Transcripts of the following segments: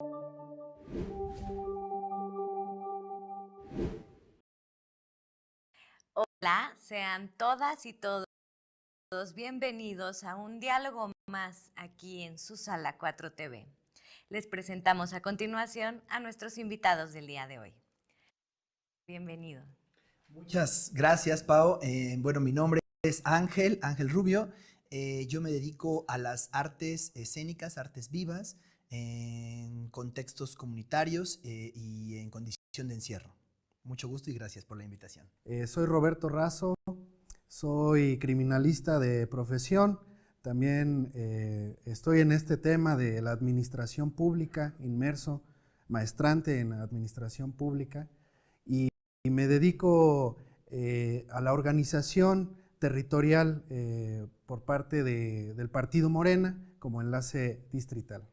Hola, sean todas y todos bienvenidos a un diálogo más aquí en su Sala 4 TV. Les presentamos a continuación a nuestros invitados del día de hoy. Bienvenido. Muchas gracias, Pau. Bueno, mi nombre es Ángel Rubio. Yo me dedico a las artes escénicas, artes vivas, en contextos comunitarios y en condición de encierro. Mucho gusto y gracias por la invitación. Soy Roberto Razo, soy criminalista de profesión. También estoy en este tema de la administración pública, inmerso, maestrante en administración pública. Y me dedico a la organización territorial por parte del Partido Morena como enlace distrital.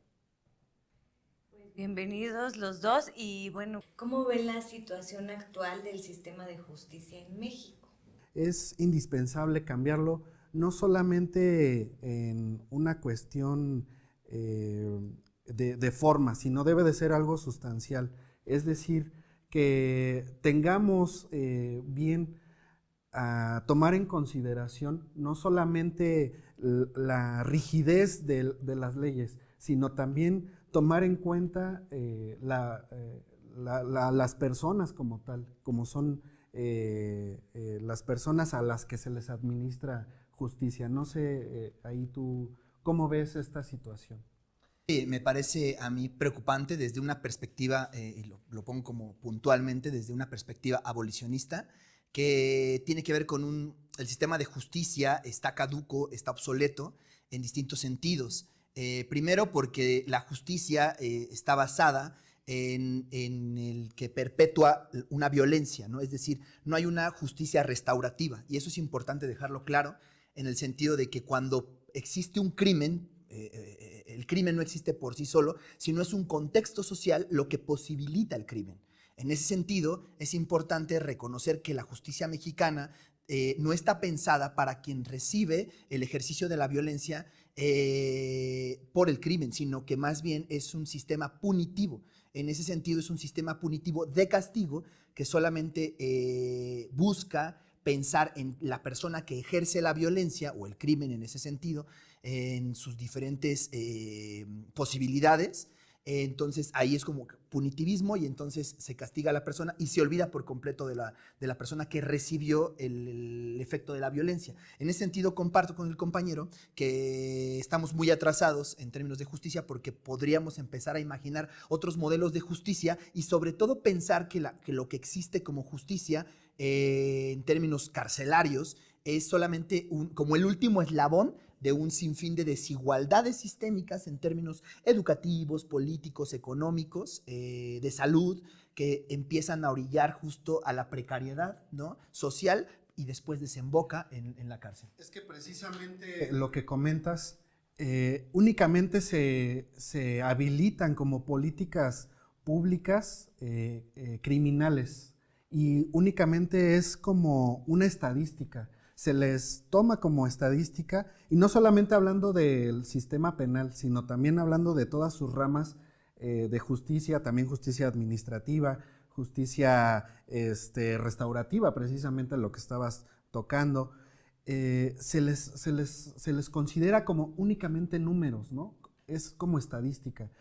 Bienvenidos los dos y bueno, ¿cómo ven la situación actual del sistema de justicia en México? Es indispensable cambiarlo, no solamente en una cuestión de forma, sino debe de ser algo sustancial. Es decir, que tengamos bien a tomar en consideración no solamente la rigidez de las leyes, sino también tomar en cuenta las personas como tal, como son las personas a las que se les administra justicia. No sé, ahí tú, ¿cómo ves esta situación? Me parece a mí preocupante desde una perspectiva, y lo pongo como puntualmente, desde una perspectiva abolicionista, que tiene que ver con el sistema de justicia está caduco, está obsoleto en distintos sentidos. Primero porque la justicia está basada en el que perpetúa una violencia, ¿no? Es decir, no hay una justicia restaurativa, y eso es importante dejarlo claro en el sentido de que cuando existe un crimen, el crimen no existe por sí solo, sino es un contexto social lo que posibilita el crimen. En ese sentido, es importante reconocer que la justicia mexicana no está pensada para quien recibe el ejercicio de la violencia por el crimen, sino que más bien es un sistema punitivo. En ese sentido, es un sistema punitivo de castigo que solamente busca pensar en la persona que ejerce la violencia o el crimen en ese sentido, en sus diferentes posibilidades. Entonces ahí es como punitivismo y entonces se castiga a la persona y se olvida por completo de la persona que recibió el efecto de la violencia. En ese sentido comparto con el compañero que estamos muy atrasados en términos de justicia porque podríamos empezar a imaginar otros modelos de justicia y sobre todo pensar que lo que existe como justicia en términos carcelarios es solamente como el último eslabón de un sinfín de desigualdades sistémicas en términos educativos, políticos, económicos, de salud, que empiezan a orillar justo a la precariedad, ¿no?, social y después desemboca en la cárcel. Es que precisamente lo que comentas, únicamente se habilitan como políticas públicas criminales y únicamente es como una estadística. Se les toma como estadística, y no solamente hablando del sistema penal, sino también hablando de todas sus ramas de justicia, también justicia administrativa, justicia restaurativa, precisamente lo que estabas tocando. Se les considera como únicamente números, ¿no? Es como estadística.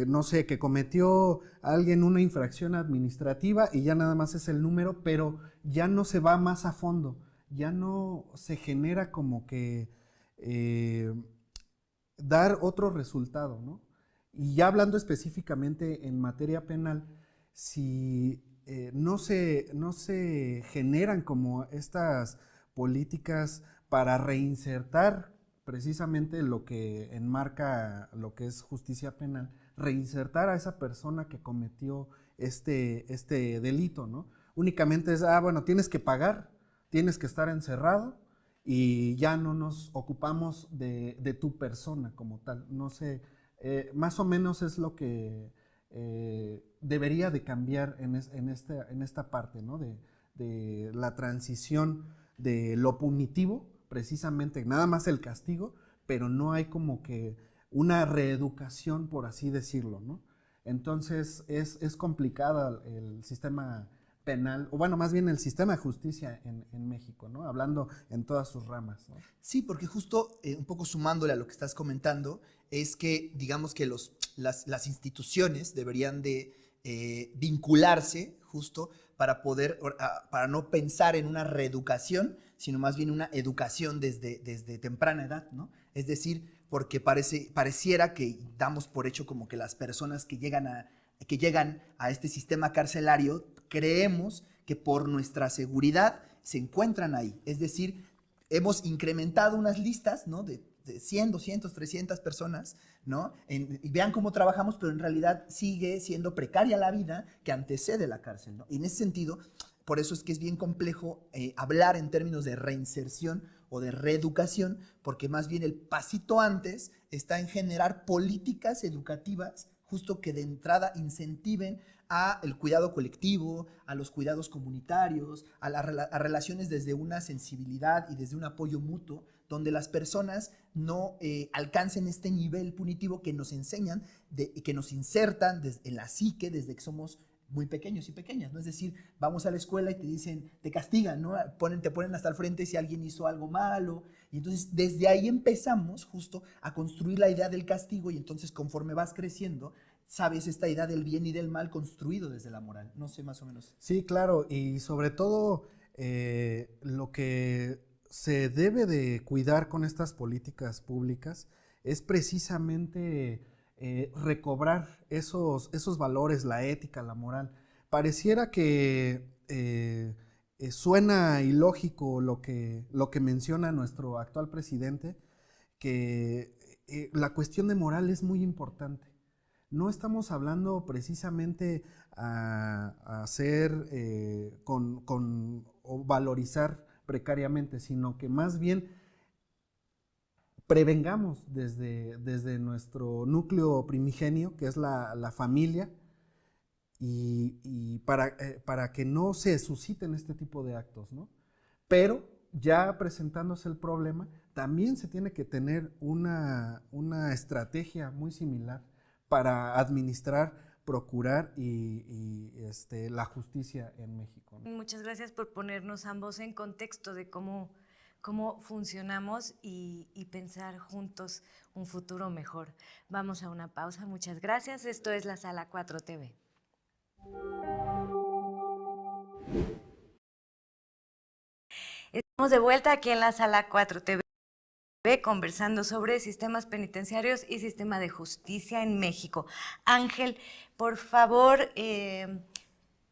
No sé, que cometió alguien una infracción administrativa y ya nada más es el número, pero ya no se va más a fondo. Ya no se genera como que dar otro resultado, ¿no? Y ya hablando específicamente en materia penal, si no se generan como estas políticas para reinsertar precisamente lo que enmarca lo que es justicia penal, reinsertar a esa persona que cometió este delito, ¿no? Únicamente es, bueno, tienes que pagar, tienes que estar encerrado y ya no nos ocupamos de tu persona como tal. No sé, más o menos es lo que debería de cambiar en esta parte, ¿no? De la transición de lo punitivo, precisamente nada más el castigo, pero no hay como que una reeducación, por así decirlo, ¿no? Entonces es complicado el sistema penal, o bueno, más bien el sistema de justicia en México, ¿no? Hablando en todas sus ramas, ¿no? Sí, porque justo un poco sumándole a lo que estás comentando, es que digamos que las instituciones deberían de vincularse justo para poder, para no pensar en una reeducación, sino más bien una educación desde temprana edad, ¿no? Es decir, porque pareciera que damos por hecho como que las personas que llegan a este sistema carcelario, creemos que por nuestra seguridad se encuentran ahí. Es decir, hemos incrementado unas listas, ¿no? De 100, 200, 300 personas, ¿no? Y vean cómo trabajamos, pero en realidad sigue siendo precaria la vida que antecede la cárcel, ¿no? Y en ese sentido, por eso es que es bien complejo hablar en términos de reinserción o de reeducación, porque más bien el pasito antes está en generar políticas educativas justo que de entrada incentiven a el cuidado colectivo, a los cuidados comunitarios, a relaciones desde una sensibilidad y desde un apoyo mutuo, donde las personas no alcancen este nivel punitivo que nos enseñan y que nos insertan en la psique desde que somos muy pequeños y pequeñas, ¿no? Es decir, vamos a la escuela y te dicen, te castigan, ¿no? Te ponen hasta el frente si alguien hizo algo malo, y entonces desde ahí empezamos justo a construir la idea del castigo, y entonces conforme vas creciendo, sabes esta idea del bien y del mal construido desde la moral, no sé, más o menos. Sí, claro, y sobre todo lo que se debe de cuidar con estas políticas públicas es precisamente recobrar esos valores, la ética, la moral. Pareciera que suena ilógico lo que menciona nuestro actual presidente, que la cuestión de moral es muy importante. No estamos hablando precisamente a hacer o valorizar precariamente, sino que más bien prevengamos desde nuestro núcleo primigenio, que es la familia, y para que no se susciten este tipo de actos, ¿no? Pero ya presentándose el problema, también se tiene que tener una estrategia muy similar para administrar, procurar la justicia en México, ¿no? Muchas gracias por ponernos ambos en contexto de cómo funcionamos y pensar juntos un futuro mejor. Vamos a una pausa. Muchas gracias. Esto es la Sala 4 TV. Estamos de vuelta aquí en la Sala 4 TV conversando sobre sistemas penitenciarios y sistema de justicia en México. Ángel, por favor,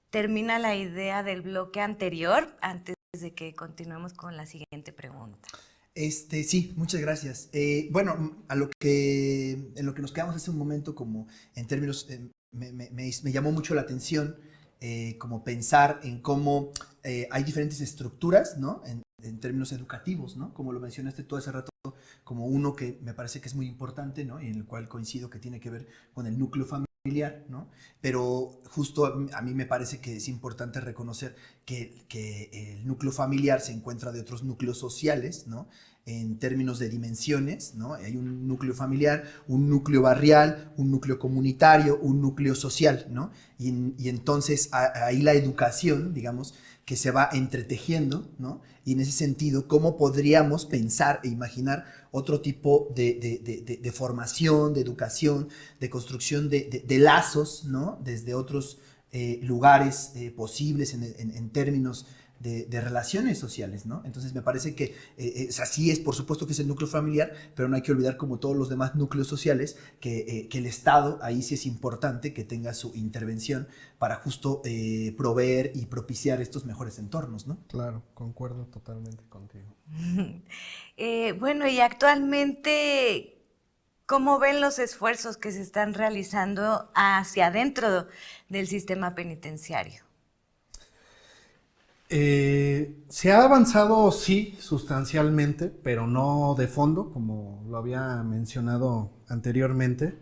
termina la idea del bloque anterior antes de que continuemos con la siguiente pregunta. Sí, muchas gracias. Bueno, en lo que nos quedamos hace un momento, como en términos, me llamó mucho la atención como pensar en cómo hay diferentes estructuras, ¿no? En términos educativos, ¿no? Como lo mencionaste tú hace rato, como uno que me parece que es muy importante, ¿no? Y en el cual coincido que tiene que ver con el núcleo familiar, ¿no? Pero justo a mí me parece que es importante reconocer que el núcleo familiar se encuentra de otros núcleos sociales, ¿no? En términos de dimensiones, ¿no? Hay un núcleo familiar, un núcleo barrial, un núcleo comunitario, un núcleo social, ¿no? Y entonces ahí la educación, digamos, que se va entretejiendo, ¿no? Y en ese sentido, ¿cómo podríamos pensar e imaginar otro tipo de formación, de educación, de construcción de lazos, ¿no? Desde otros lugares posibles en términos de relaciones sociales, ¿no? Entonces me parece que así es, por supuesto que es el núcleo familiar, pero no hay que olvidar, como todos los demás núcleos sociales, que el Estado ahí sí es importante que tenga su intervención para justo proveer y propiciar estos mejores entornos, ¿no? Claro, concuerdo totalmente contigo. Bueno, y actualmente, ¿cómo ven los esfuerzos que se están realizando hacia adentro del sistema penitenciario? Se ha avanzado, sí, sustancialmente, pero no de fondo, como lo había mencionado anteriormente,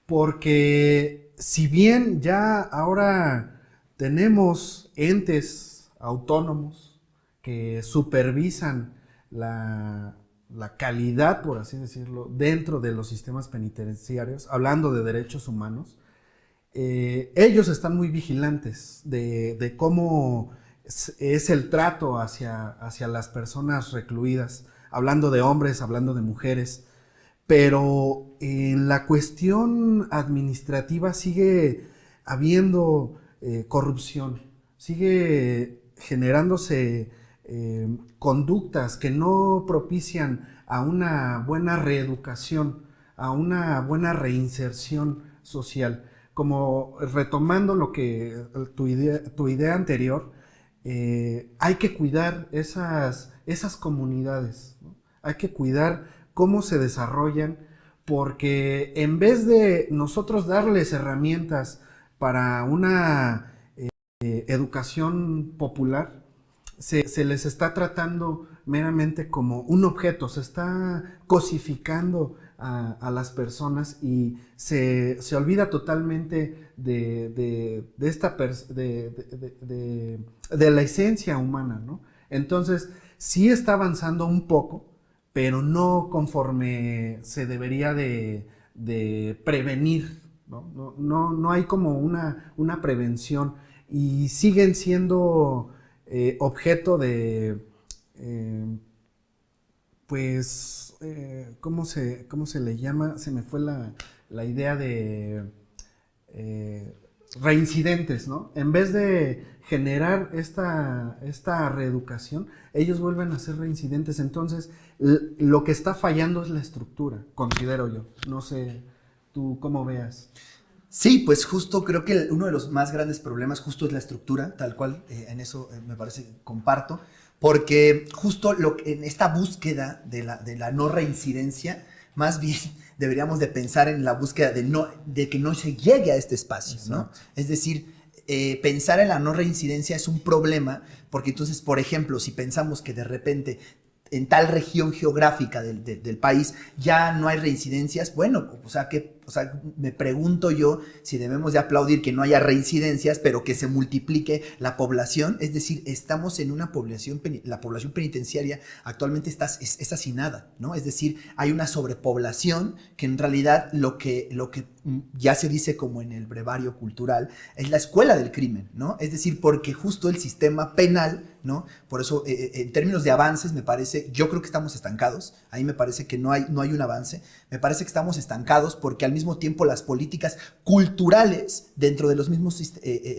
porque si bien ya ahora tenemos entes autónomos que supervisan la calidad, por así decirlo, dentro de los sistemas penitenciarios, hablando de derechos humanos, ellos están muy vigilantes de cómo es el trato hacia las personas recluidas, hablando de hombres, hablando de mujeres, pero en la cuestión administrativa sigue habiendo corrupción, sigue generándose conductas que no propician a una buena reeducación, a una buena reinserción social. Como retomando lo que tu idea anterior, hay que cuidar esas comunidades, ¿no? Hay que cuidar cómo se desarrollan, porque en vez de nosotros darles herramientas para una educación popular, se les está tratando meramente como un objeto, se está cosificando a las personas y se olvida totalmente de la esencia humana, ¿no? Entonces, sí está avanzando un poco, pero no conforme se debería de prevenir, ¿no? No hay como una prevención y siguen siendo objeto de, pues, ¿cómo se le llama? Se me fue la idea de reincidentes, ¿no? En vez de generar esta reeducación, ellos vuelven a ser reincidentes. Entonces, lo que está fallando es la estructura, considero yo. No sé, tú cómo veas. Sí, pues justo creo que uno de los más grandes problemas justo es la estructura, tal cual, en eso me parece, comparto, porque justo en esta búsqueda de la no reincidencia, más bien deberíamos de pensar en la búsqueda de que no se llegue a este espacio, ¿no? Es decir, pensar en la no reincidencia es un problema, porque entonces, por ejemplo, si pensamos que de repente en tal región geográfica del país ya no hay reincidencias, bueno, o sea, me pregunto yo si debemos de aplaudir que no haya reincidencias, pero que se multiplique la población. Es decir, estamos en una población, la población penitenciaria actualmente es hacinada, ¿no? Es decir, hay una sobrepoblación que en realidad lo que ya se dice como en el brevario cultural, es la escuela del crimen, ¿no? Es decir, porque justo el sistema penal, ¿no? Por eso, en términos de avances, me parece, yo creo que estamos estancados, ahí me parece que no hay un avance, me parece que estamos estancados porque al mismo tiempo las políticas culturales dentro de los mismos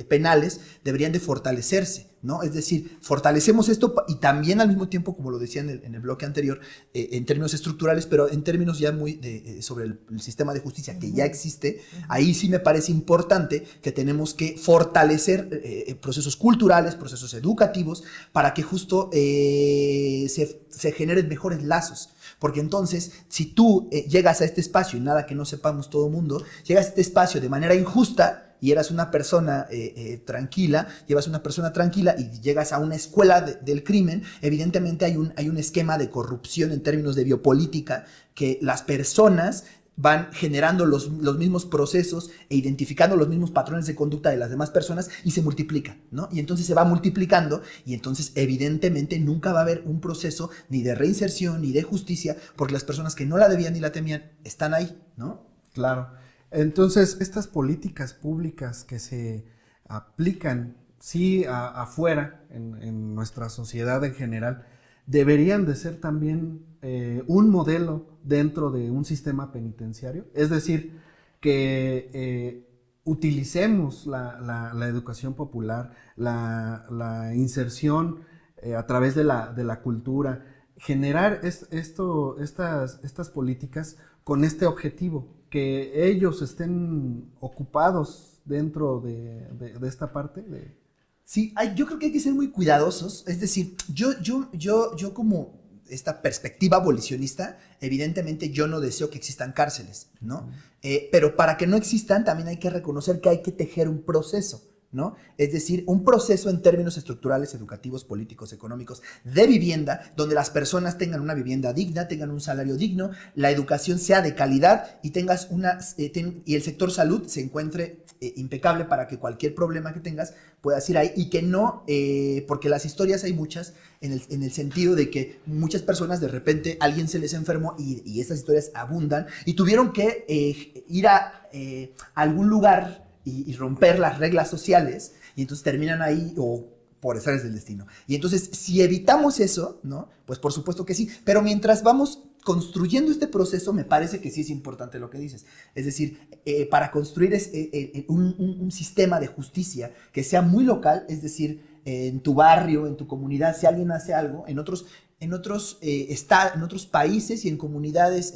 penales deberían de fortalecerse, ¿no? Es decir, fortalecemos esto y también al mismo tiempo, como lo decía en el bloque anterior, en términos estructurales, pero en términos ya muy sobre el sistema de justicia que ya existe, ahí sí me parece importante que tenemos que fortalecer procesos culturales, procesos educativos, para que justo se generen mejores lazos. Porque entonces, si tú llegas a este espacio, y nada que no sepamos todo mundo, llegas a este espacio de manera injusta y eras una persona tranquila, llevas una persona tranquila y llegas a una escuela del crimen, evidentemente hay un esquema de corrupción en términos de biopolítica, que las personas van generando los mismos procesos e identificando los mismos patrones de conducta de las demás personas y se multiplica, ¿no? Y entonces se va multiplicando y entonces evidentemente nunca va a haber un proceso ni de reinserción ni de justicia porque las personas que no la debían ni la temían están ahí, ¿no? Claro. Entonces, estas políticas públicas que se aplican, sí, afuera, en nuestra sociedad en general, deberían de ser también un modelo dentro de un sistema penitenciario. Es decir, que utilicemos la educación popular, la inserción a través de la cultura, generar estas políticas con este objetivo, que ellos estén ocupados dentro de esta parte. Sí, yo creo que hay que ser muy cuidadosos. Es decir, yo como esta perspectiva abolicionista, evidentemente yo no deseo que existan cárceles, ¿no? Pero para que no existan también hay que reconocer que hay que tejer un proceso, ¿no? Es decir, un proceso en términos estructurales, educativos, políticos, económicos, de vivienda, donde las personas tengan una vivienda digna, tengan un salario digno, la educación sea de calidad y tengas y el sector salud se encuentre impecable para que cualquier problema que tengas puedas ir ahí y que no, porque las historias hay muchas en el sentido de que muchas personas de repente alguien se les enfermó y estas historias abundan y tuvieron que ir a algún lugar y romper las reglas sociales, y entonces terminan ahí o por azares del destino. Y entonces, si evitamos eso, ¿no? Pues por supuesto que sí, pero mientras vamos construyendo este proceso, me parece que sí es importante lo que dices. Es decir, para construir un sistema de justicia que sea muy local, es decir, en tu barrio, en tu comunidad, si alguien hace algo, en otros países y en comunidades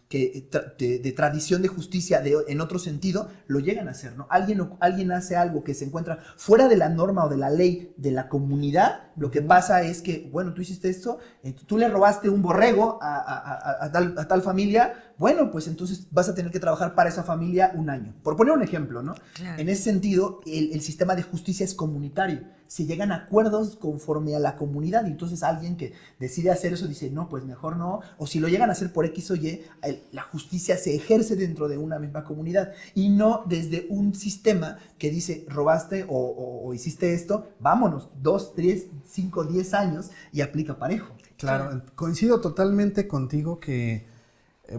de tradición de justicia en otro sentido, lo llegan a hacer, ¿no? Alguien hace algo que se encuentra fuera de la norma o de la ley de la comunidad, lo que pasa es que, bueno, tú hiciste esto, tú le robaste un borrego a tal familia, bueno, pues entonces vas a tener que trabajar para esa familia un año. Por poner un ejemplo, ¿no? Claro. En ese sentido, el sistema de justicia es comunitario. Se llegan a acuerdos conforme a la comunidad y entonces alguien que decide hacer eso dice, no, pues mejor no. O si lo llegan a hacer por X o Y, la justicia se ejerce dentro de una misma comunidad y no desde un sistema que dice, robaste o hiciste esto, vámonos, 2, 3, 5, 10 años y aplica parejo. Claro, coincido totalmente contigo que,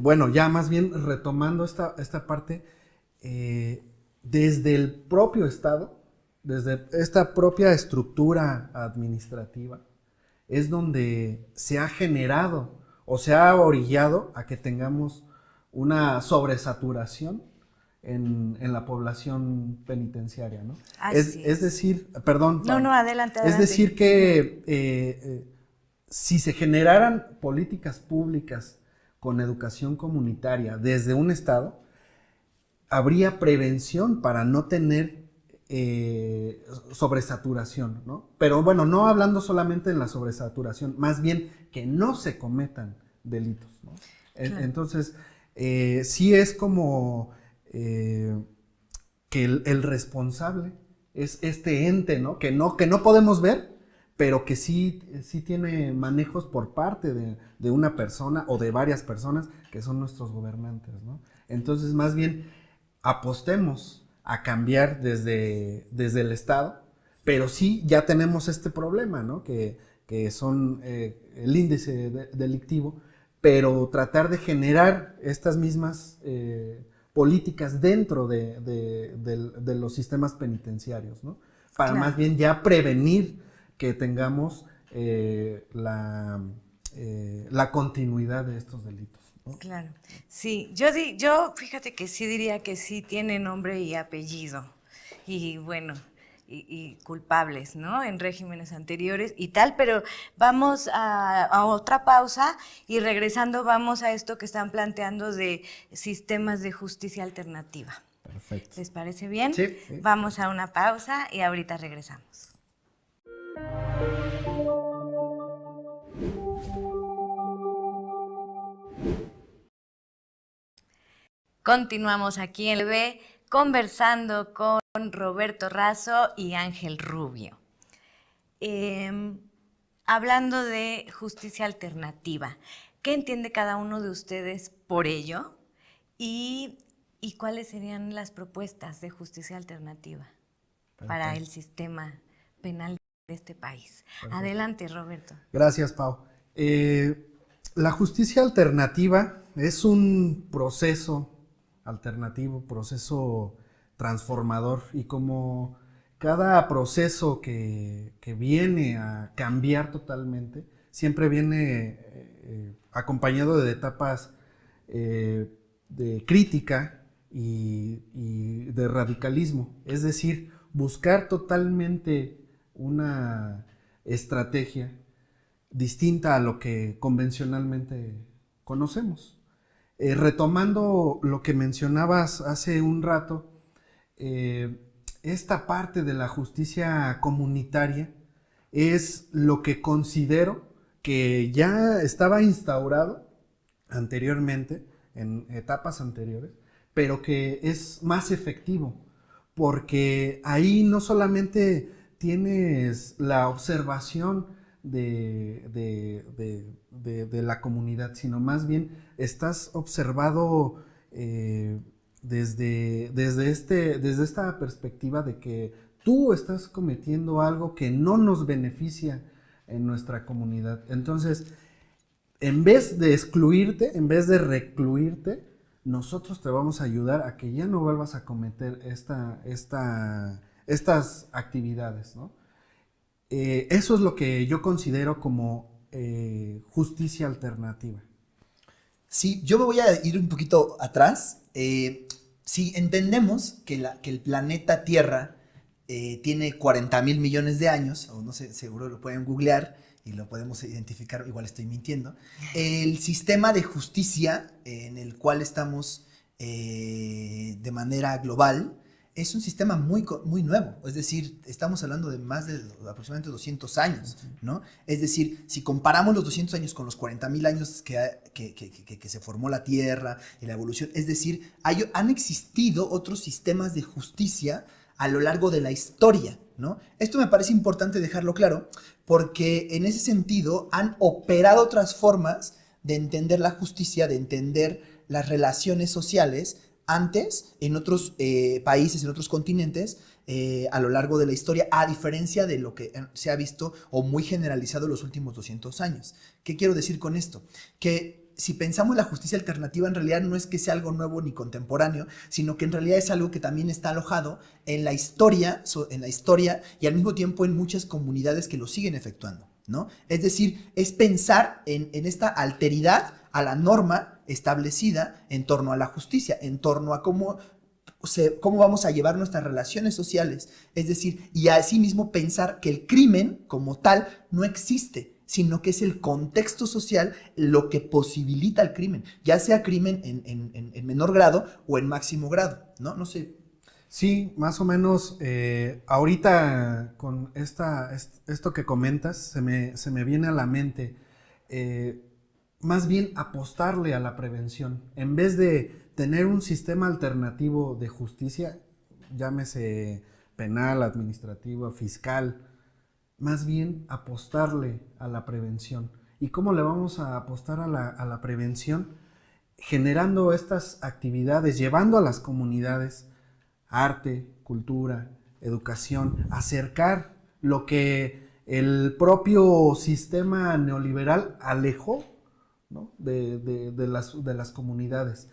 bueno, ya más bien retomando esta parte, desde el propio Estado, desde esta propia estructura administrativa, es donde se ha generado o se ha orillado a que tengamos una sobresaturación en la población penitenciaria, ¿no? Es decir, perdón. No, adelante. Es decir que si se generaran políticas públicas con educación comunitaria desde un Estado, habría prevención para no tener sobresaturación, ¿no? Pero bueno, no hablando solamente de la sobresaturación, más bien que no se cometan delitos, ¿no? Claro. Entonces, sí es como que el responsable es este ente, ¿no? Que no podemos ver, pero que sí tiene manejos por parte de una persona o de varias personas que son nuestros gobernantes, ¿no? Entonces, más bien, apostemos a cambiar desde el Estado, pero sí ya tenemos este problema, ¿no? Que son el índice delictivo, pero tratar de generar estas mismas políticas dentro de los sistemas penitenciarios, ¿no? Para claro. Más bien ya prevenir que tengamos la continuidad de estos delitos. Claro, sí, yo fíjate que sí diría que sí tiene nombre y apellido, y bueno, y culpables, ¿no? En regímenes anteriores y tal, pero vamos a otra pausa y regresando vamos a esto que están planteando de sistemas de justicia alternativa. Perfecto. ¿Les parece bien? Sí. Vamos a una pausa y ahorita regresamos. Continuamos aquí en LB conversando con Roberto Razo y Ángel Rubio. Hablando de justicia alternativa, ¿qué entiende cada uno de ustedes por ello? ¿Y cuáles serían las propuestas de justicia alternativa para el sistema penal de este país? Perfecto. Adelante, Roberto. Gracias, Pau. La justicia alternativa es un proceso alternativo, proceso transformador, y como cada proceso que viene a cambiar totalmente, siempre viene acompañado de etapas de crítica y de radicalismo, es decir, buscar totalmente una estrategia distinta a lo que convencionalmente conocemos. Retomando lo que mencionabas hace un rato, esta parte de la justicia comunitaria es lo que considero que ya estaba instaurado anteriormente, en etapas anteriores, pero que es más efectivo, porque ahí no solamente tienes la observación de la comunidad, sino más bien estás observado desde esta perspectiva de que tú estás cometiendo algo que no nos beneficia en nuestra comunidad. Entonces, en vez de excluirte, en vez de recluirte, nosotros te vamos a ayudar a que ya no vuelvas a cometer estas actividades, ¿no? Eso es lo que yo considero como justicia alternativa. Sí, yo me voy a ir un poquito atrás. Si entendemos que el planeta Tierra tiene 40,000 millones de años, o no sé, seguro lo pueden googlear y lo podemos identificar, igual estoy mintiendo, el sistema de justicia en el cual estamos de manera global es un sistema muy nuevo, es decir, estamos hablando de más de aproximadamente 200 años, ¿no? Es decir, si comparamos los 200 años con los 40,000 años que se formó la Tierra y la evolución, es decir, han existido otros sistemas de justicia a lo largo de la historia, ¿no? Esto me parece importante dejarlo claro, porque en ese sentido han operado otras formas de entender la justicia, de entender las relaciones sociales, antes en otros países, en otros continentes, a lo largo de la historia, a diferencia de lo que se ha visto o muy generalizado en los últimos 200 años. ¿Qué quiero decir con esto? Que si pensamos en la justicia alternativa, en realidad no es que sea algo nuevo ni contemporáneo, sino que en realidad es algo que también está alojado en la historia y al mismo tiempo en muchas comunidades que lo siguen efectuando, ¿no? Es decir, es pensar en esta alteridad a la norma establecida en torno a la justicia, en torno a cómo vamos a llevar nuestras relaciones sociales, es decir, y asimismo pensar que el crimen como tal no existe, sino que es el contexto social lo que posibilita el crimen, ya sea crimen en menor grado o en máximo grado, ¿no? No sé. Sí, más o menos, ahorita con esto que comentas, se me viene a la mente, más bien apostarle a la prevención. En vez de tener un sistema alternativo de justicia, llámese penal, administrativo, fiscal, más bien apostarle a la prevención. ¿Y cómo le vamos a apostar a la prevención? Generando estas actividades, llevando a las comunidades arte, cultura, educación, acercar lo que el propio sistema neoliberal alejó, ¿no? de las comunidades.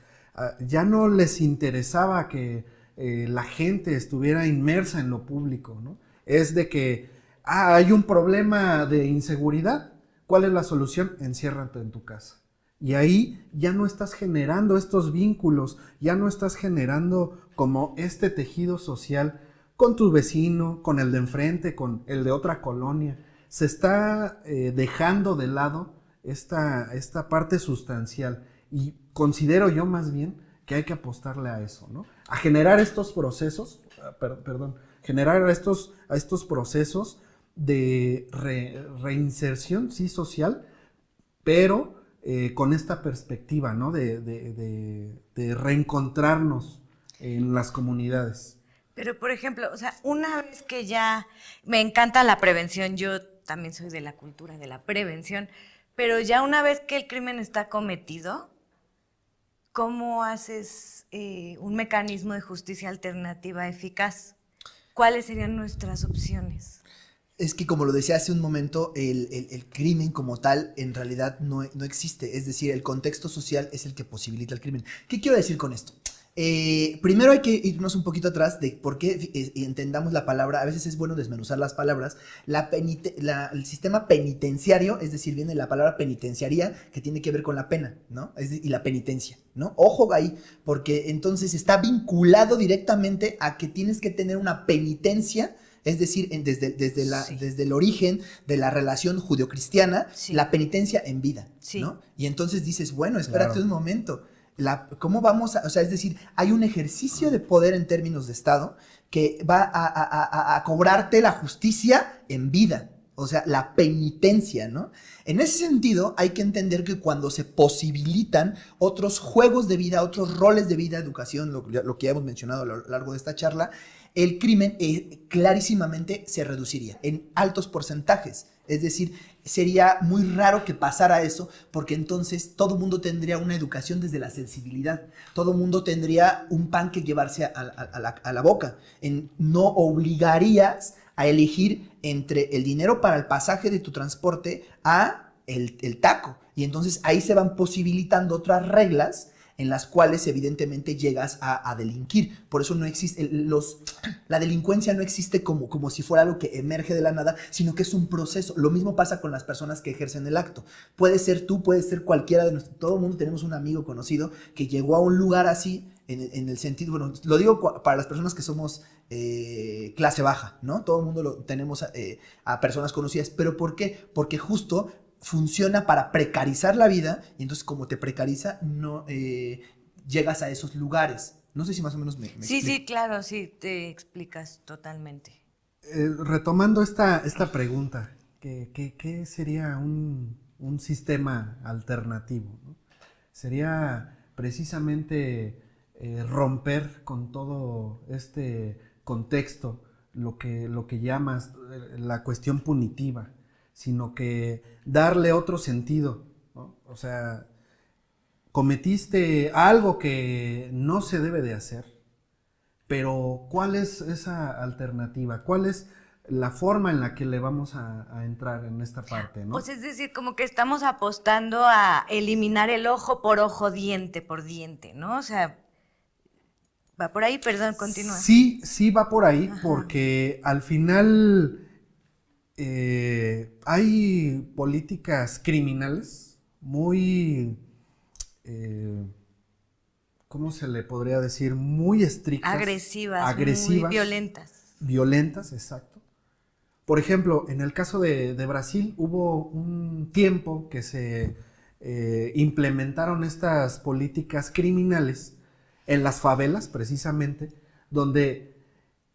Ya no les interesaba que la gente estuviera inmersa en lo público, ¿no? Es de que hay un problema de inseguridad, ¿cuál es la solución? Enciérrate en tu casa. Y ahí ya no estás generando estos vínculos, ya no estás generando como este tejido social con tu vecino, con el de enfrente, con el de otra colonia. Se está dejando de lado esta parte sustancial, y considero yo más bien que hay que apostarle a eso, ¿no? A generar estos procesos, generar estos procesos de reinserción, sí, social, pero con esta perspectiva, ¿no? de reencontrarnos en las comunidades. Pero, por ejemplo, o sea, una vez que ya me encanta la prevención, yo también soy de la cultura de la prevención, pero ya una vez que el crimen está cometido, ¿cómo haces un mecanismo de justicia alternativa eficaz? ¿Cuáles serían nuestras opciones? Es que, como lo decía hace un momento, el crimen como tal en realidad no existe. Es decir, el contexto social es el que posibilita el crimen. ¿Qué quiero decir con esto? Primero hay que irnos un poquito atrás de por qué entendamos la palabra. A veces es bueno desmenuzar las palabras. El sistema penitenciario, es decir, viene la palabra penitenciaría, que tiene que ver con la pena, ¿no? Y la penitencia, ¿no? Ojo ahí, porque entonces está vinculado directamente a que tienes que tener una penitencia. Es decir, desde el origen de la relación judeocristiana, sí, la penitencia en vida, sí, ¿no? Y entonces dices, bueno, espérate, claro, un momento. ¿Cómo vamos a...? O sea, es decir, hay un ejercicio de poder en términos de Estado que va a cobrarte la justicia en vida. O sea, la penitencia, ¿no? En ese sentido, hay que entender que cuando se posibilitan otros juegos de vida, otros roles de vida, educación, lo que ya hemos mencionado a lo largo de esta charla, el crimen clarísimamente se reduciría en altos porcentajes. Es decir, sería muy raro que pasara eso, porque entonces todo mundo tendría una educación desde la sensibilidad. Todo mundo tendría un pan que llevarse a la boca. No obligarías a elegir entre el dinero para el pasaje de tu transporte a el taco. Y entonces ahí se van posibilitando otras reglas en las cuales evidentemente llegas a delinquir. Por eso no existe, la delincuencia no existe como si fuera algo que emerge de la nada, sino que es un proceso. Lo mismo pasa con las personas que ejercen el acto. Puede ser tú, puede ser cualquiera de nosotros. Todo el mundo tenemos un amigo conocido que llegó a un lugar así, en el sentido, bueno, lo digo para las personas que somos clase baja, ¿no? Todo el mundo tenemos a personas conocidas. ¿Pero por qué? Porque justo funciona para precarizar la vida, y entonces como te precariza, no llegas a esos lugares. No sé si más o menos me Sí, explico. sí, claro, sí, te explicas totalmente. Retomando esta pregunta, ¿qué sería un sistema alternativo, ¿no? Sería precisamente romper con todo este contexto, lo que llamas la cuestión punitiva, sino que darle otro sentido, ¿no? O sea, cometiste algo que no se debe de hacer, pero ¿cuál es esa alternativa? ¿Cuál es la forma en la que le vamos a entrar en esta parte, ¿no? Pues es decir, como que estamos apostando a eliminar el ojo por ojo, diente por diente, ¿no? O sea, va por ahí, perdón, continúa. Sí, sí va por ahí, Ajá. porque al final hay políticas criminales muy, ¿cómo se le podría decir? Muy estrictas. Agresivas, muy violentas. Violentas, exacto. Por ejemplo, en el caso de Brasil hubo un tiempo que se implementaron estas políticas criminales en las favelas, precisamente, donde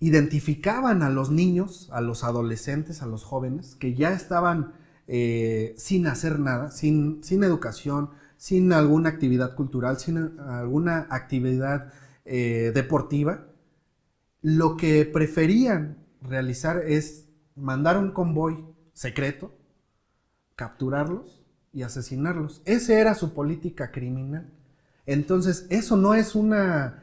identificaban a los niños, a los adolescentes, a los jóvenes, que ya estaban sin hacer nada, sin educación, sin alguna actividad cultural, sin alguna actividad deportiva. Lo que preferían realizar es mandar un convoy secreto, capturarlos y asesinarlos. Esa era su política criminal. Entonces, eso no es una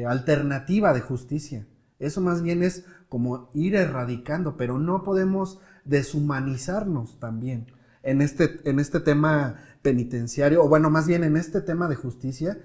alternativa de justicia. Eso más bien es como ir erradicando, pero no podemos deshumanizarnos también en este tema penitenciario, o bueno, más bien en este tema de justicia.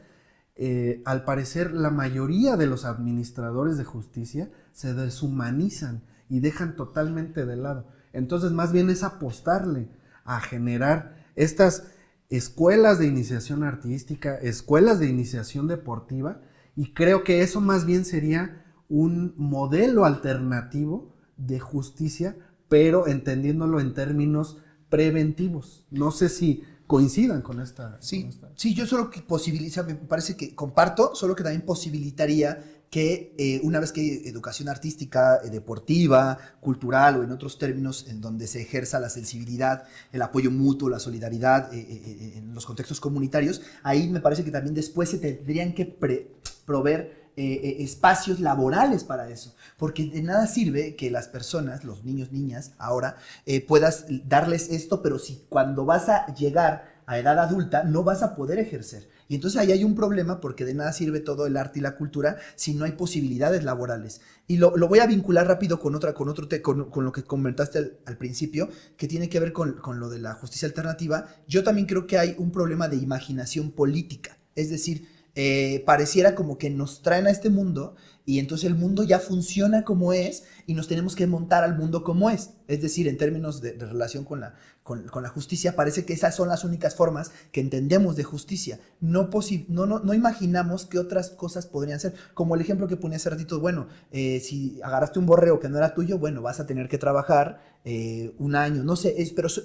Al parecer, la mayoría de los administradores de justicia se deshumanizan y dejan totalmente de lado. Entonces, más bien es apostarle a generar estas escuelas de iniciación artística, escuelas de iniciación deportiva, y creo que eso más bien sería un modelo alternativo de justicia, pero entendiéndolo en términos preventivos. No sé si coincidan con esta. Sí, sí, yo solo que posibiliza, me parece que comparto, solo que también posibilitaría que una vez que hay educación artística, deportiva, cultural o en otros términos en donde se ejerza la sensibilidad, el apoyo mutuo, la solidaridad en los contextos comunitarios, ahí me parece que también después se tendrían que proveer espacios laborales para eso, porque de nada sirve que las personas, los niños, niñas, ahora puedas darles esto, pero si cuando vas a llegar a edad adulta no vas a poder ejercer. Y entonces ahí hay un problema porque de nada sirve todo el arte y la cultura si no hay posibilidades laborales. Y lo voy a vincular rápido con lo que comentaste al principio, que tiene que ver con lo de la justicia alternativa. Yo también creo que hay un problema de imaginación política. Es decir, pareciera como que nos traen a este mundo y entonces el mundo ya funciona como es y nos tenemos que montar al mundo como es. Es decir, en términos de relación con la justicia, parece que esas son las únicas formas que entendemos de justicia. No imaginamos qué otras cosas podrían ser. Como el ejemplo que ponía hace ratito, bueno, si agarraste un borrego que no era tuyo, bueno, vas a tener que trabajar un año, no sé,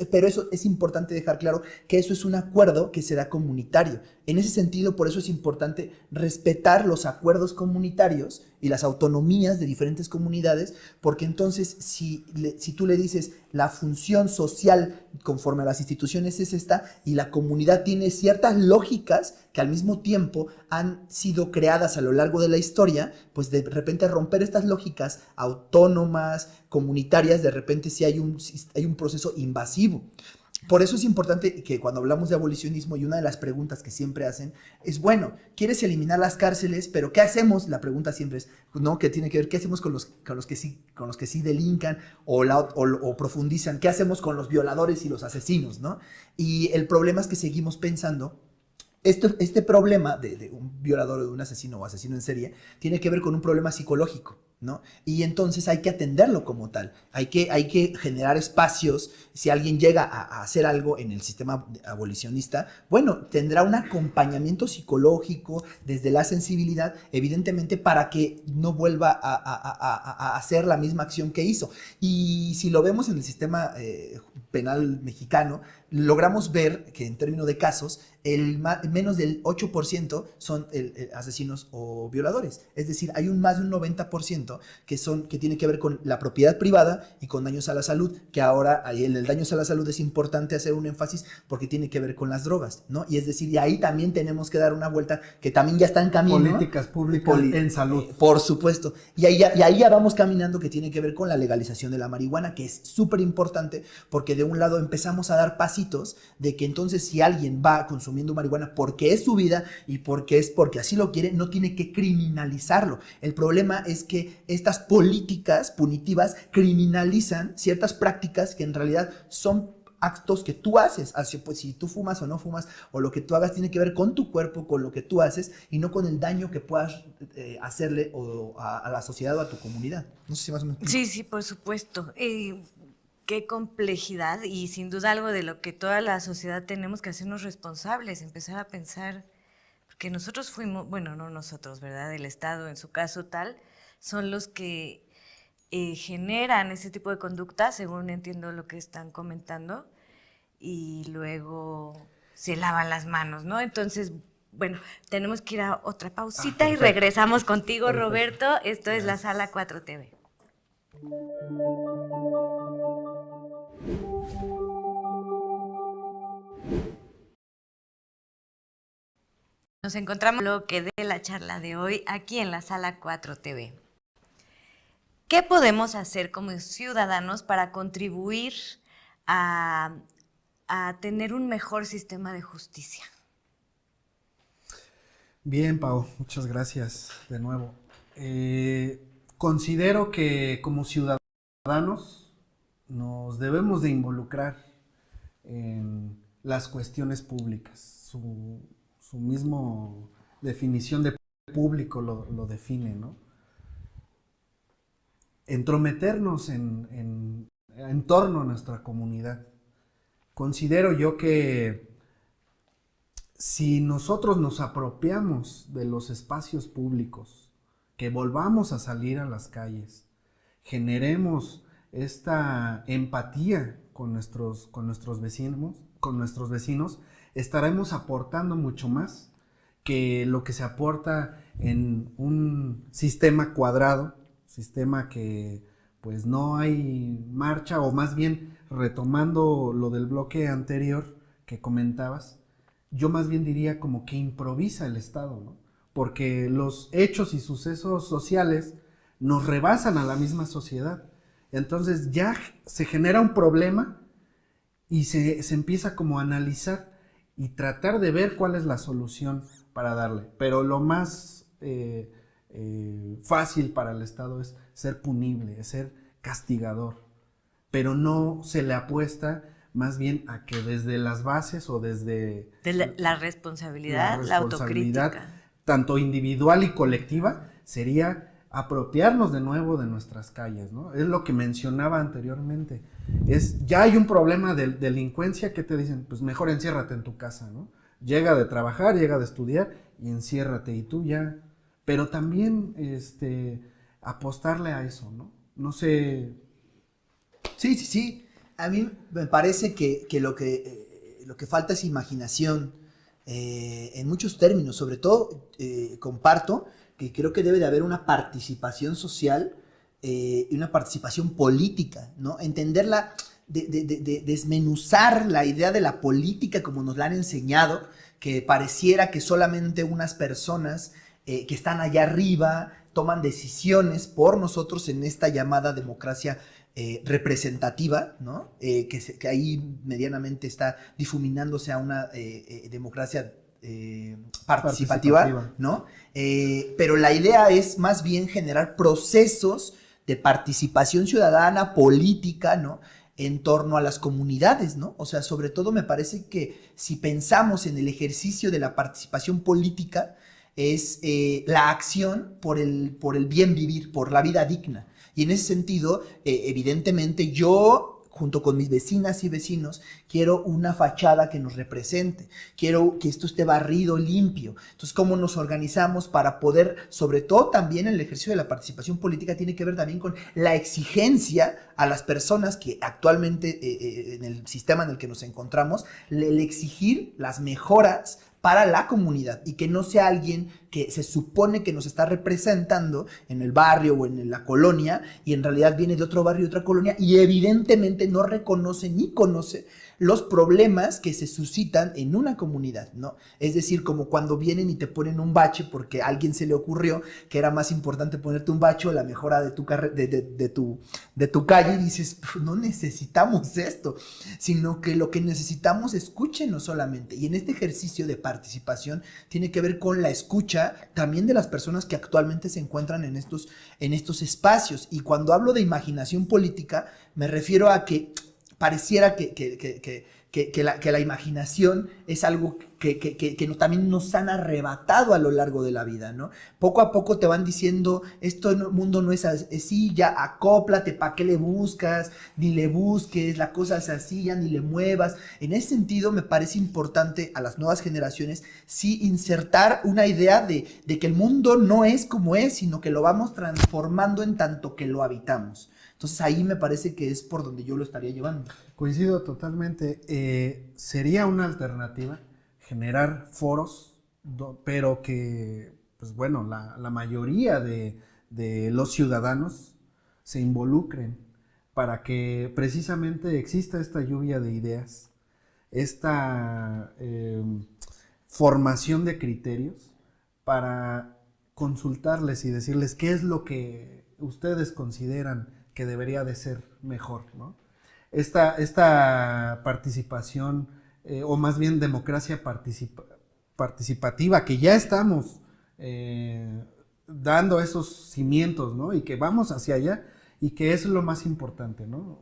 pero eso es importante dejar claro que eso es un acuerdo que será comunitario. En ese sentido, por eso es importante respetar los acuerdos comunitarios y las autonomías de diferentes comunidades, porque entonces si tú le dices la función social conforme a las instituciones es esta y la comunidad tiene ciertas lógicas que al mismo tiempo han sido creadas a lo largo de la historia, pues de repente romper estas lógicas autónomas, comunitarias, de repente sí hay un proceso invasivo. Por eso es importante que cuando hablamos de abolicionismo, y una de las preguntas que siempre hacen es, bueno, ¿quieres eliminar las cárceles? Pero ¿qué hacemos? La pregunta siempre es, ¿no? ¿Qué tiene que ver? ¿Qué hacemos con los que sí delincan o profundizan? ¿Qué hacemos con los violadores y los asesinos, no? Y el problema es que seguimos pensando Este problema de un violador o de un asesino o asesino en serie tiene que ver con un problema psicológico, ¿no? Y entonces hay que atenderlo como tal. Hay que generar espacios. Si alguien llega a hacer algo en el sistema abolicionista, bueno, tendrá un acompañamiento psicológico desde la sensibilidad, evidentemente, para que no vuelva a hacer la misma acción que hizo. Y si lo vemos en el sistema penal mexicano, logramos ver que en términos de casos, menos del 8% son asesinos o violadores. Es decir, hay más de un 90% que tiene que ver con la propiedad privada y con daños a la salud, que ahora en el daños a la salud es importante hacer un énfasis porque tiene que ver con las drogas, ¿no? Y es decir, y ahí también tenemos que dar una vuelta, que también ya está en camino. Políticas públicas en salud. Por supuesto. Y ahí ya vamos caminando, que tiene que ver con la legalización de la marihuana, que es súper importante, porque de un lado empezamos a dar pasitos de que entonces si alguien va consumiendo marihuana porque es su vida y porque así lo quiere, no tiene que criminalizarlo. El problema es que estas políticas punitivas criminalizan ciertas prácticas que en realidad son actos que tú haces. Así, pues, si tú fumas o no fumas, o lo que tú hagas tiene que ver con tu cuerpo, con lo que tú haces, y no con el daño que puedas hacerle a la sociedad o a tu comunidad. No sé si más o menos. Sí, por supuesto. Qué complejidad, y sin duda algo de lo que toda la sociedad tenemos que hacernos responsables, empezar a pensar, porque nosotros fuimos, bueno, no nosotros, ¿verdad? El Estado, en su caso tal, son los que generan ese tipo de conducta, según entiendo lo que están comentando, y luego se lavan las manos, ¿no? Entonces, bueno, tenemos que ir a otra pausita y regresamos contigo, perfecto. Roberto. Esto es la Sala 4TV. Nos encontramos en lo que de la charla de hoy aquí en la Sala 4TV. ¿Qué podemos hacer como ciudadanos para contribuir a tener un mejor sistema de justicia? Bien, Pau, muchas gracias de nuevo. Considero que como ciudadanos nos debemos de involucrar en las cuestiones públicas. Su mismo definición de público lo define, ¿no? Entrometernos en torno a nuestra comunidad. Considero yo que si nosotros nos apropiamos de los espacios públicos, que volvamos a salir a las calles, generemos esta empatía con nuestros vecinos, estaremos aportando mucho más que lo que se aporta en un sistema cuadrado, sistema que pues no hay marcha, o más bien retomando lo del bloque anterior que comentabas, yo más bien diría como que improvisa el Estado, ¿no? Porque los hechos y sucesos sociales nos rebasan a la misma sociedad. Entonces ya se genera un problema y se empieza como a analizar y tratar de ver cuál es la solución para darle. Pero lo más fácil para el Estado es ser punible, es ser castigador. Pero no se le apuesta más bien a que desde las bases o desde la responsabilidad, la autocrítica, tanto individual y colectiva, sería apropiarnos de nuevo de nuestras calles, ¿no? Es lo que mencionaba anteriormente. Ya hay un problema de delincuencia que te dicen, pues mejor enciérrate en tu casa, ¿no? Llega de trabajar, llega de estudiar y enciérrate, y tú ya. Pero también apostarle a eso, ¿no? No sé. Sí. A mí me parece que lo que falta es imaginación en muchos términos. Sobre todo, comparto que creo que debe de haber una participación social y una participación política, ¿no? Entenderla, desmenuzar la idea de la política como nos la han enseñado, que pareciera que solamente unas personas que están allá arriba toman decisiones por nosotros en esta llamada democracia representativa, ¿no? Que ahí medianamente está difuminándose a una democracia participativa, ¿no? Pero la idea es más bien generar procesos de participación ciudadana, política, ¿no? en torno a las comunidades, ¿no? O sea, sobre todo me parece que si pensamos en el ejercicio de la participación política, es la acción por el bien vivir, por la vida digna. Y en ese sentido, evidentemente yo, junto con mis vecinas y vecinos, quiero una fachada que nos represente, quiero que esto esté barrido, limpio. Entonces, ¿cómo nos organizamos para poder, sobre todo también el ejercicio de la participación política tiene que ver también con la exigencia a las personas que actualmente en el sistema en el que nos encontramos, el exigir las mejoras para la comunidad y que no sea alguien que se supone que nos está representando en el barrio o en la colonia y en realidad viene de otro barrio, de otra colonia y evidentemente no reconoce ni conoce los problemas que se suscitan en una comunidad, ¿no? Es decir, como cuando vienen y te ponen un bache porque a alguien se le ocurrió que era más importante ponerte un bache o la mejora de tu calle y dices, no necesitamos esto, sino que lo que necesitamos, escúchenos solamente. Y en este ejercicio de participación tiene que ver con la escucha también de las personas que actualmente se encuentran en estos espacios. Y cuando hablo de imaginación política, me refiero a que pareciera que la imaginación es algo que también nos han arrebatado a lo largo de la vida, ¿no? Poco a poco te van diciendo, mundo no es así, ya acóplate, ¿para qué le buscas? Ni le busques, la cosa es así, ya ni le muevas. En ese sentido me parece importante a las nuevas generaciones sí insertar una idea de que el mundo no es como es, sino que lo vamos transformando en tanto que lo habitamos. Entonces ahí me parece que es por donde yo lo estaría llevando. Coincido totalmente. Sería una alternativa generar foros, pero que, pues bueno, la mayoría de los ciudadanos se involucren para que precisamente exista esta lluvia de ideas, esta formación de criterios para consultarles y decirles qué es lo que ustedes consideran que debería de ser mejor, ¿no? Esta participación, o más bien democracia participativa, que ya estamos dando esos cimientos, ¿no? Y que vamos hacia allá, y que es lo más importante, ¿no?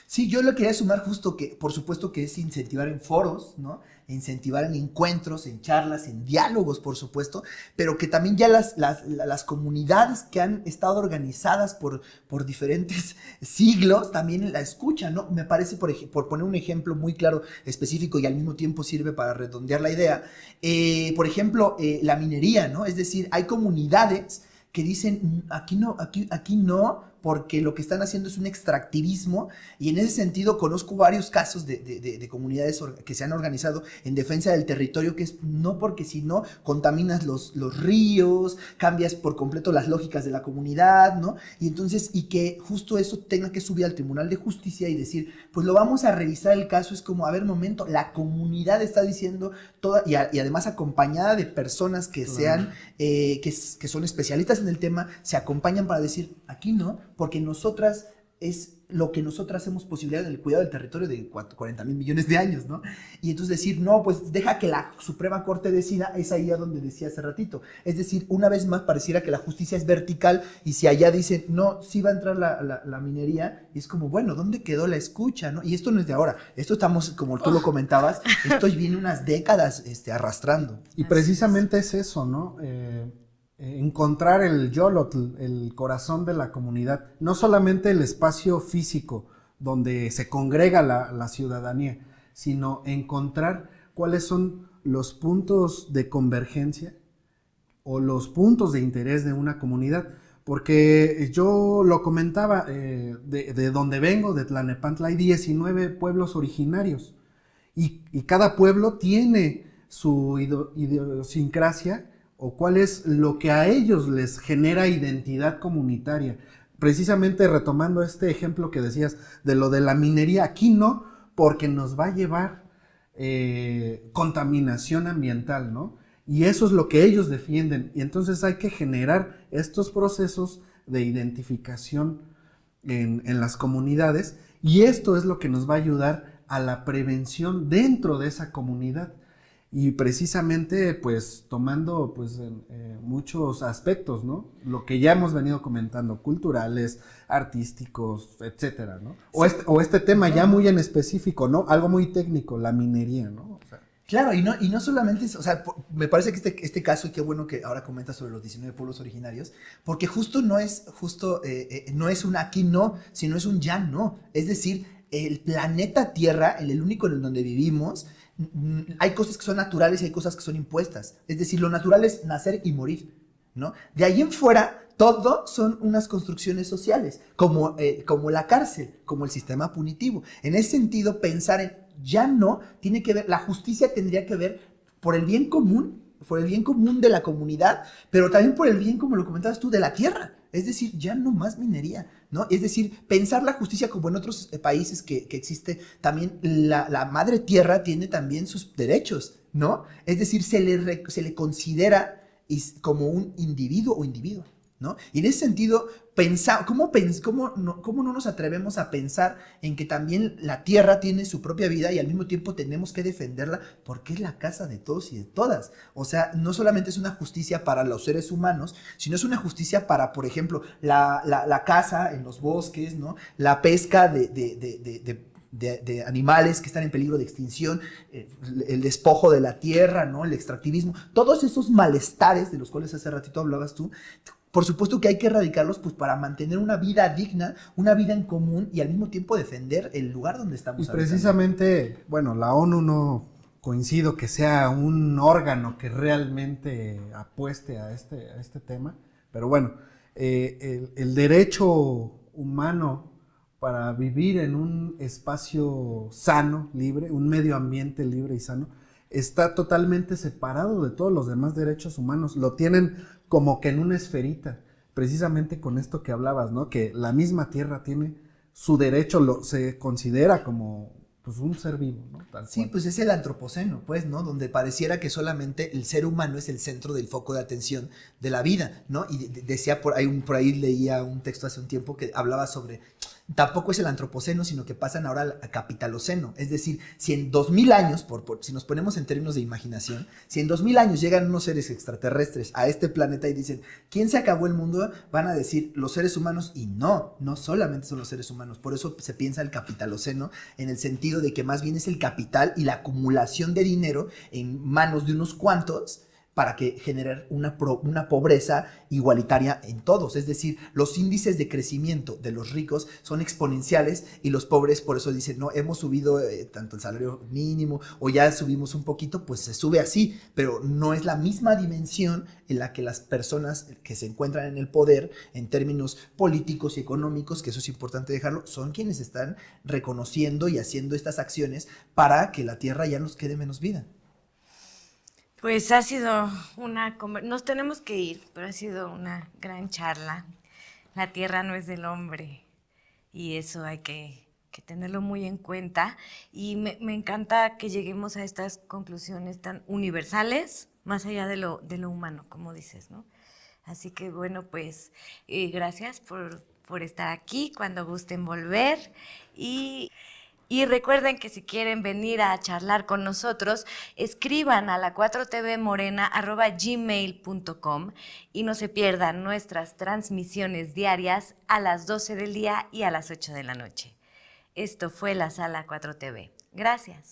Sí, yo le quería sumar justo que, por supuesto que es incentivar en foros, ¿no? Incentivar en encuentros, en charlas, en diálogos, por supuesto, pero que también ya las comunidades que han estado organizadas por diferentes siglos también la escuchan, ¿no? Me parece, por poner un ejemplo muy claro, específico y al mismo tiempo sirve para redondear la idea, por ejemplo, la minería, ¿no? Es decir, hay comunidades que dicen, aquí no, porque lo que están haciendo es un extractivismo, y en ese sentido conozco varios casos de comunidades que se han organizado en defensa del territorio, que es no porque si no contaminas los ríos, cambias por completo las lógicas de la comunidad, ¿no? Y entonces, y que justo eso tenga que subir al Tribunal de Justicia y decir, pues lo vamos a revisar el caso, es como, a ver, momento, la comunidad está diciendo toda, y además acompañada de personas que sean, que son especialistas en el tema, se acompañan para decir, aquí no, porque nosotras es lo que nosotras hacemos posibilidad en el cuidado del territorio de 40,000 millones de años, ¿no? Y entonces decir, no, pues deja que la Suprema Corte decida, es ahí a donde decía hace ratito. Es decir, una vez más pareciera que la justicia es vertical, y si allá dicen, no, sí va a entrar la minería, y es como, bueno, ¿dónde quedó la escucha, no? Y esto no es de ahora, esto estamos, como tú lo comentabas, esto viene unas décadas arrastrando. Y precisamente es eso, ¿no? Encontrar el yolotl, el corazón de la comunidad, no solamente el espacio físico donde se congrega la ciudadanía, sino encontrar cuáles son los puntos de convergencia o los puntos de interés de una comunidad. Porque yo lo comentaba, de donde vengo, de Tlalnepantla, hay 19 pueblos originarios, y cada pueblo tiene su idiosincrasia, o cuál es lo que a ellos les genera identidad comunitaria. Precisamente retomando este ejemplo que decías de lo de la minería, aquí no, porque nos va a llevar contaminación ambiental, ¿no? Y eso es lo que ellos defienden, y entonces hay que generar estos procesos de identificación en las comunidades, y esto es lo que nos va a ayudar a la prevención dentro de esa comunidad. Y precisamente, pues, tomando, pues, muchos aspectos, ¿no? Lo que ya hemos venido comentando, culturales, artísticos, etcétera, ¿no? Sí. O este tema ya muy en específico, ¿no? Algo muy técnico, la minería, ¿no? O sea, Claro, y no solamente es, o sea, me parece que este caso, y qué bueno que ahora comentas sobre los 19 pueblos originarios, porque no es un aquí no, sino es un ya no. Es decir, el planeta Tierra, el único en el donde vivimos, hay cosas que son naturales y hay cosas que son impuestas. Es decir, lo natural es nacer y morir, ¿no? De ahí en fuera, todo son unas construcciones sociales, como la cárcel, como el sistema punitivo. En ese sentido, pensar en ya no tiene que ver, la justicia tendría que ver por el bien común de la comunidad, pero también por el bien, como lo comentabas tú, de la tierra. Es decir, ya no más minería, ¿no? Es decir, pensar la justicia como en otros países que existe, también la madre tierra tiene también sus derechos, ¿no? Es decir, se le considera como un individuo o individua, ¿no? Y en ese sentido, ¿cómo no nos atrevemos a pensar en que también la tierra tiene su propia vida y al mismo tiempo tenemos que defenderla porque es la casa de todos y de todas? O sea, no solamente es una justicia para los seres humanos, sino es una justicia para, por ejemplo, la caza en los bosques, ¿no? La pesca de animales que están en peligro de extinción, el despojo de la tierra, ¿no? El extractivismo, todos esos malestares de los cuales hace ratito hablabas tú. Por supuesto que hay que erradicarlos, pues, para mantener una vida digna, una vida en común y al mismo tiempo defender el lugar donde estamos y habitando. precisamente, bueno, la ONU no coincido que sea un órgano que realmente apueste a este tema, pero bueno, el derecho humano para vivir en un espacio sano, libre, un medio ambiente libre y sano, está totalmente separado de todos los demás derechos humanos. Lo tienen como que en una esferita, precisamente con esto que hablabas, ¿no? Que la misma tierra tiene su derecho, se considera como, pues, un ser vivo, ¿no? Tal Sí, cual. pues es el antropoceno, pues, ¿no? Donde pareciera que solamente el ser humano es el centro del foco de atención de la vida, ¿no? Y decía por ahí leía un texto hace un tiempo que hablaba sobre, tampoco es el antropoceno, sino que pasan ahora al capitaloceno. Es decir, si en 2000 años, si nos ponemos en términos de imaginación, si en 2000 años llegan unos seres extraterrestres a este planeta y dicen, ¿quién se acabó el mundo? Van a decir los seres humanos, y no solamente son los seres humanos. Por eso se piensa el capitaloceno, en el sentido de que más bien es el capital y la acumulación de dinero en manos de unos cuantos para que generar una pobreza igualitaria en todos. Es decir, los índices de crecimiento de los ricos son exponenciales y los pobres, por eso dicen, no, hemos subido tanto el salario mínimo o ya subimos un poquito, pues se sube así, pero no es la misma dimensión en la que las personas que se encuentran en el poder, en términos políticos y económicos, que eso es importante dejarlo, son quienes están reconociendo y haciendo estas acciones para que la tierra ya nos quede menos vida. Pues ha sido nos tenemos que ir, pero ha sido una gran charla. La tierra no es del hombre y eso hay que tenerlo muy en cuenta. Y me encanta que lleguemos a estas conclusiones tan universales, más allá de lo humano, como dices, ¿no? Así que bueno, pues gracias por estar aquí, cuando gusten volver. Y recuerden que si quieren venir a charlar con nosotros, escriban a la4tvmorena@gmail.com y no se pierdan nuestras transmisiones diarias a las 12 del día y a las 8 de la noche. Esto fue la Sala 4TV. Gracias.